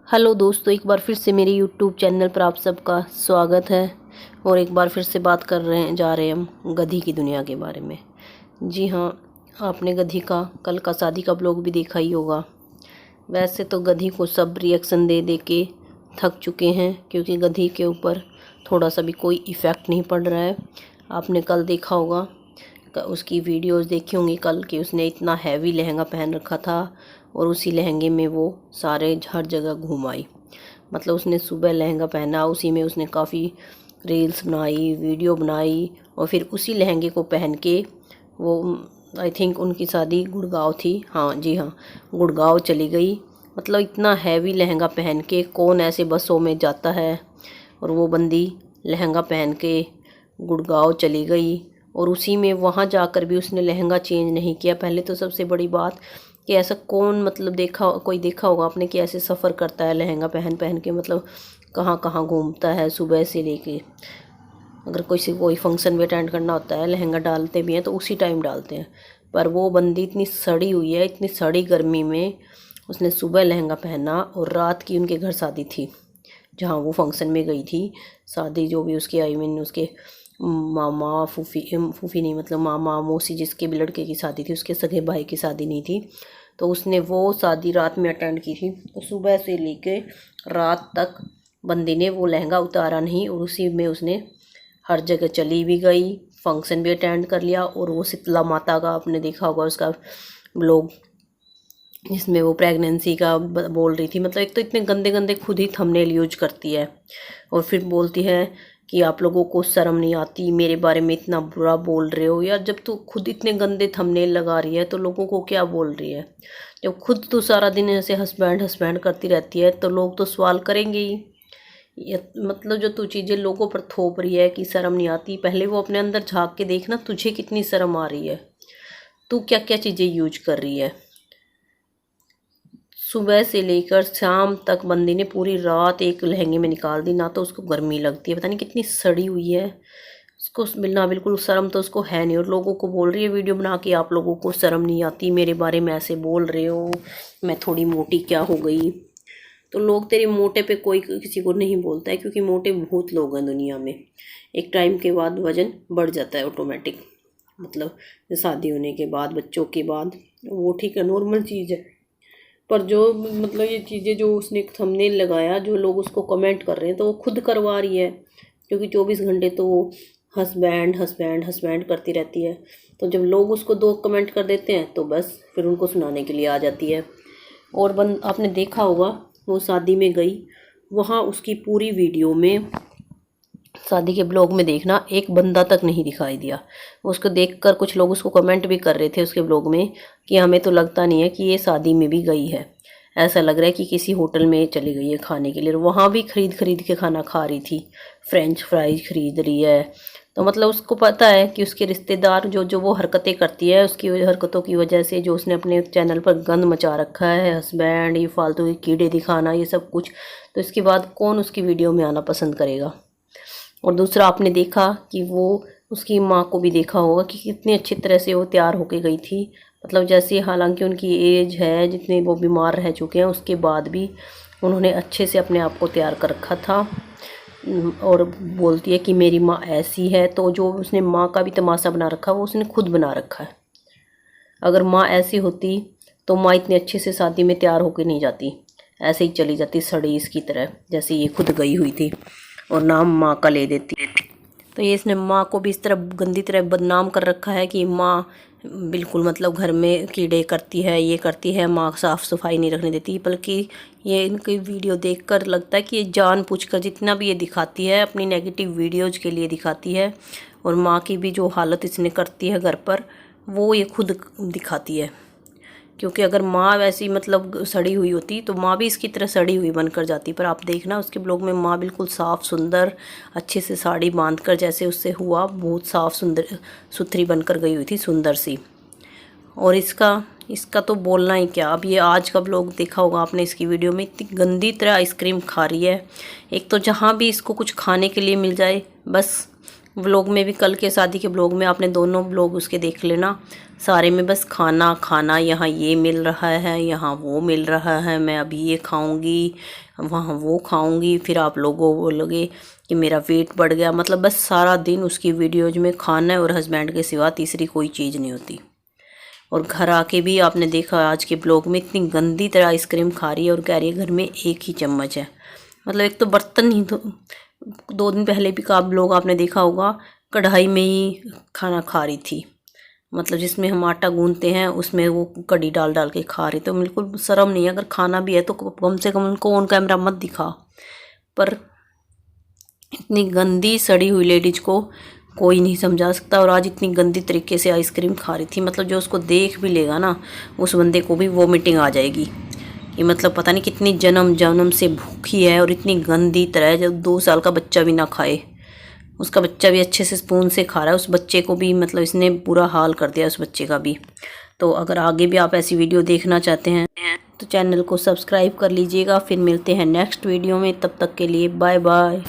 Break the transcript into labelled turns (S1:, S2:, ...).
S1: Hello दोस्तों, एक बार फिर से मेरे यूट्यूब चैनल पर आप सबका स्वागत है। और एक बार फिर से बात कर रहे हैं जा रहे हैं हम गधी की दुनिया के बारे में। जी हाँ, आपने गधी का कल का शादी का ब्लॉग भी देखा ही होगा। वैसे तो गधी को सब रिएक्शन दे दे के थक चुके हैं, क्योंकि गधी के ऊपर थोड़ा सा भी कोई इफ़ेक्ट नहीं पड़ रहा है। आपने कल देखा होगा, उसकी वीडियोस देखी होंगी कल कि उसने इतना हैवी लहंगा पहन रखा था और उसी लहंगे में वो सारे हर जगह घूम आई। मतलब उसने सुबह लहंगा पहना, उसी में उसने काफ़ी रील्स बनाई, वीडियो बनाई और फिर उसी लहंगे को पहन के वो आई थिंक उनकी शादी गुड़गांव थी, हाँ जी हाँ, गुड़गांव चली गई। मतलब इतना हैवी लहंगा पहन के कौन ऐसे बसों में जाता है। और वो बंदी लहंगा पहन के गुड़गांव चली गई और उसी में वहाँ जाकर भी उसने लहंगा चेंज नहीं किया। पहले तो सबसे बड़ी बात कि ऐसा कौन, मतलब कोई देखा होगा आपने कि ऐसे सफ़र करता है लहंगा पहन पहन के, मतलब कहाँ कहाँ घूमता है सुबह से लेके। अगर कोई फंक्शन भी अटेंड करना होता है, लहंगा डालते भी हैं तो उसी टाइम डालते हैं। पर वो बंदी इतनी सड़ी हुई है, इतनी सड़ी गर्मी में उसने सुबह लहंगा पहना और रात की उनके घर शादी थी जहाँ वो फंक्शन में गई थी। शादी जो भी उसके आई मीन उसके मामा फूफी फूफी नहीं, मतलब मामा मौसी जिसके भी लड़के की शादी थी, उसके सगे भाई की शादी नहीं थी। तो उसने वो शादी रात में अटेंड की थी। तो सुबह से लेके रात तक बंदी ने वो लहंगा उतारा नहीं और उसी में उसने हर जगह चली भी गई, फंक्शन भी अटेंड कर लिया। और वो शीतला माता का आपने देखा होगा उसका ब्लॉग, जिसमें वो प्रेगनेंसी का बोल रही थी। मतलब एक तो इतने गंदे गंदे खुद ही थंबनेल यूज करती है और फिर बोलती है कि आप लोगों को शर्म नहीं आती, मेरे बारे में इतना बुरा बोल रहे हो। यार जब तू खुद इतने गंदे थंबनेल लगा रही है तो लोगों को क्या बोल रही है। जब खुद तो सारा दिन ऐसे हस्बैंड हस्बैंड करती रहती है तो लोग तो सवाल करेंगे ही। मतलब जो तू चीज़ें लोगों पर थोप रही है कि शर्म नहीं आती, पहले वो अपने अंदर झांक के देखना, तुझे कितनी शर्म आ रही है, तू क्या क्या चीज़ें यूज कर रही है। सुबह से लेकर शाम तक बंदी ने पूरी रात एक लहंगे में निकाल दी। ना तो उसको गर्मी लगती है, पता नहीं कितनी सड़ी हुई है, उसको मिलना बिल्कुल शर्म तो उसको है नहीं। और लोगों को बोल रही है वीडियो बना के, आप लोगों को शर्म नहीं आती, मेरे बारे में ऐसे बोल रहे हो, मैं थोड़ी मोटी क्या हो गई। तो लोग तेरे मोटे पे कोई किसी को नहीं बोलता है, क्योंकि मोटे बहुत लोग हैं दुनिया में। एक टाइम के बाद वजन बढ़ जाता है ऑटोमेटिक, मतलब शादी होने के बाद, बच्चों के बाद, वो ठीक है, नॉर्मल चीज़ है। पर जो मतलब ये चीज़ें जो उसने एक थंबनेल लगाया, जो लोग उसको कमेंट कर रहे हैं, तो वो खुद करवा रही है, क्योंकि 24 घंटे तो वो हस्बैंड हस्बैंड हस्बैंड करती रहती है। तो जब लोग उसको दो कमेंट कर देते हैं तो बस फिर उनको सुनाने के लिए आ जाती है। और आपने देखा होगा वो शादी में गई, वहाँ उसकी पूरी वीडियो में, शादी के ब्लॉग में देखना, एक बंदा तक नहीं दिखाई दिया। उसको देखकर कुछ लोग उसको कमेंट भी कर रहे थे उसके ब्लॉग में कि हमें तो लगता नहीं है कि ये शादी में भी गई है, ऐसा लग रहा है कि किसी होटल में चली गई है खाने के लिए। और वहाँ भी खरीद खरीद के खाना खा रही थी, फ्रेंच फ्राइज खरीद रही है। तो मतलब उसको पता है कि उसके रिश्तेदार जो जो वो हरकतें करती है, उसकी हरकतों की वजह से, जो उसने अपने चैनल पर गंद मचा रखा है, हस्बैंड, ये फालतू के कीड़े दिखाना, ये सब कुछ, तो इसके बाद कौन उसकी वीडियो में आना पसंद करेगा। और दूसरा आपने देखा कि वो उसकी माँ को भी देखा होगा कि कितनी अच्छी तरह से वो तैयार होके गई थी। मतलब जैसे हालांकि उनकी एज है, जितने वो बीमार रह चुके हैं, उसके बाद भी उन्होंने अच्छे से अपने आप को तैयार कर रखा था। और बोलती है कि मेरी माँ ऐसी है। तो जो उसने माँ का भी तमाशा बना रखा वो उसने खुद बना रखा है। अगर माँ ऐसी होती तो माँ इतने अच्छे से शादी में तैयार होके नहीं जाती, ऐसे ही चली जाती सड़ी इसकी तरह, जैसे ये खुद गई हुई थी और नाम माँ का ले देती। तो ये इसने माँ को भी इस तरह गंदी तरह बदनाम कर रखा है कि माँ बिल्कुल मतलब घर में कीड़े करती है, ये करती है, माँ साफ़ सफाई नहीं रखने देती। बल्कि ये इनकी वीडियो देखकर लगता है कि ये जानबूझकर जितना भी ये दिखाती है अपनी नेगेटिव वीडियोज़ के लिए दिखाती है। और माँ की भी जो हालत इसने करती है घर पर, वो ये खुद दिखाती है। क्योंकि अगर माँ वैसी मतलब सड़ी हुई होती तो माँ भी इसकी तरह सड़ी हुई बनकर जाती। पर आप देखना उसके ब्लॉग में माँ बिल्कुल साफ़ सुंदर, अच्छे से साड़ी बांधकर, जैसे उससे हुआ, बहुत साफ़ सुंदर सुथरी बनकर गई हुई थी, सुंदर सी। और इसका तो बोलना ही क्या। अब ये आज का ब्लॉग देखा होगा आपने, इसकी वीडियो में इतनी गंदी तरह आइसक्रीम खा रही है। एक तो जहाँ भी इसको कुछ खाने के लिए मिल जाए, बस व्लॉग में भी, कल के शादी के ब्लॉग में आपने दोनों ब्लॉग उसके देख लेना, सारे में बस खाना खाना, यहाँ ये मिल रहा है, यहाँ वो मिल रहा है, मैं अभी ये खाऊंगी, वहाँ वो खाऊंगी, फिर आप लोगों बोलोगे कि मेरा वेट बढ़ गया। मतलब बस सारा दिन उसकी वीडियोज में खाना और हस्बैंड के सिवा तीसरी कोई चीज़ नहीं होती। और घर आके भी आपने देखा आज के ब्लॉग में इतनी गंदी तरह आइसक्रीम खा रही है और कह रही है घर में एक ही चम्मच है। मतलब एक तो बर्तन ही, तो 2 दिन पहले भी का ब्लॉग आपने देखा होगा, कढ़ाई में ही खाना खा रही थी। मतलब जिसमें हम आटा गूंदते हैं उसमें वो कड़ी डाल डाल के खा रही। तो बिल्कुल शर्म नहीं है, अगर खाना भी है तो कम से कम उनको ऑन कैमरा मत दिखा। पर इतनी गंदी सड़ी हुई लेडीज को कोई नहीं समझा सकता। और आज इतनी गंदी तरीके से आइसक्रीम खा रही थी, मतलब जो उसको देख भी लेगा ना उस बंदे को भी वोमिटिंग आ जाएगी। ये मतलब पता नहीं कितनी जन्म जन्म से भूखी है और इतनी गंदी तरह, जब 2 साल का बच्चा भी ना खाए। उसका बच्चा भी अच्छे से स्पून से खा रहा है, उस बच्चे को भी मतलब इसने बुरा हाल कर दिया उस बच्चे का भी। तो अगर आगे भी आप ऐसी वीडियो देखना चाहते हैं तो चैनल को सब्सक्राइब कर लीजिएगा। फिर मिलते हैं नेक्स्ट वीडियो में, तब तक के लिए बाय बाय।